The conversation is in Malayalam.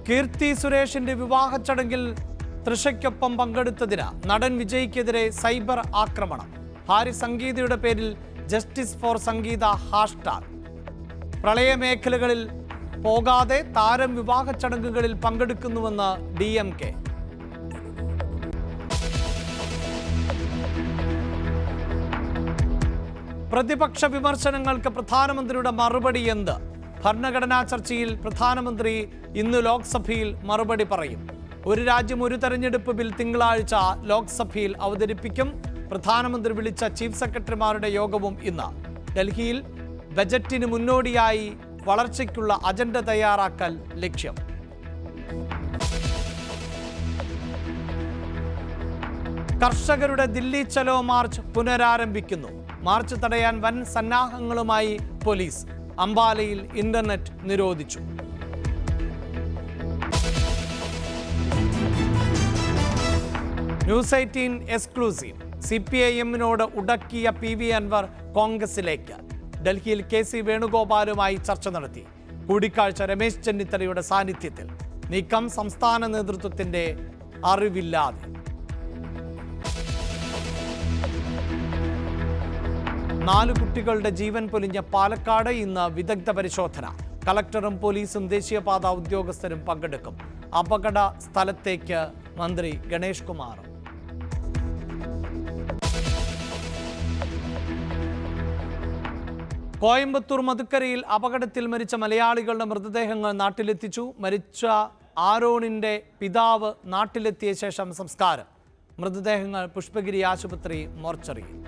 കീർത്തി സുരേഷിന്റെ വിവാഹ ചടങ്ങിൽ തൃഷയ്ക്കൊപ്പം പങ്കെടുത്തതിന് നടൻ വിജയ്ക്കെതിരെ സൈബർ ആക്രമണം. ഭാര്യ സംഗീതയുടെ പേരിൽ ജസ്റ്റിസ് ഫോർ സംഗീത ഹാഷ്ടാഗ്. പ്രളയമേഖലകളിൽ പോകാതെ താരം വിവാഹ ചടങ്ങുകളിൽ പങ്കെടുക്കുന്നുവെന്ന് DMK. പ്രതിപക്ഷ വിമർശനങ്ങൾക്ക് പ്രധാനമന്ത്രിയുടെ മറുപടി എന്ത്? ഭരണഘടനാ ചർച്ചയിൽ പ്രധാനമന്ത്രി ഇന്ന് ലോക്സഭയിൽ മറുപടി പറയും. ഒരു രാജ്യം ഒരു തെരഞ്ഞെടുപ്പ് ബിൽ തിങ്കളാഴ്ച ലോക്സഭയിൽ അവതരിപ്പിക്കും. പ്രധാനമന്ത്രി വിളിച്ച ചീഫ് സെക്രട്ടറിമാരുടെ യോഗവും ഇന്ന്. ഡൽഹിയിൽ ബജറ്റിന് മുന്നോടിയായി വളർച്ചയ്ക്കുള്ള അജണ്ട തയ്യാറാക്കൽ ലക്ഷ്യം. കർഷകരുടെ ദില്ലി ചലോ മാർച്ച് പുനരാരംഭിക്കുന്നു. മാർച്ച് തടയാൻ വൻ സന്നാഹങ്ങളുമായി പോലീസ്. അംബാലയിൽ ഇന്റർനെറ്റ് നിരോധിച്ചു. News 18 exclusive. CPIM-നോട് ഉടക്കിയ PV അൻവർ കോൺഗ്രസിലേക്ക്. ഡൽഹിയിൽ KC വേണുഗോപാലുമായി ചർച്ച നടത്തി. കൂടിക്കാഴ്ച രമേശ് ചെന്നിത്തലയുടെ സാന്നിധ്യത്തിൽ. നീക്കം സംസ്ഥാന നേതൃത്വത്തിന്റെ അറിവില്ലാതെ. നാല് കുട്ടികളുടെ ജീവൻ പൊലിഞ്ഞ പാലക്കാട് ഇന്ന് വിദഗ്ധ പരിശോധന. കളക്ടറും പോലീസും ദേശീയപാത ഉദ്യോഗസ്ഥരും പങ്കെടുക്കും. അപകട സ്ഥലത്തേക്ക് മന്ത്രി ഗണേഷ് കുമാർ. കോയമ്പത്തൂർ മധുക്കരയിൽ അപകടത്തിൽ മരിച്ച മലയാളികളുടെ മൃതദേഹങ്ങൾ നാട്ടിലെത്തിച്ചു. മരിച്ച ആരോണിന്റെ പിതാവ് നാട്ടിലെത്തിയ ശേഷം സംസ്കാരം. മൃതദേഹങ്ങൾ പുഷ്പഗിരി ആശുപത്രി മോർച്ചറിയിൽ.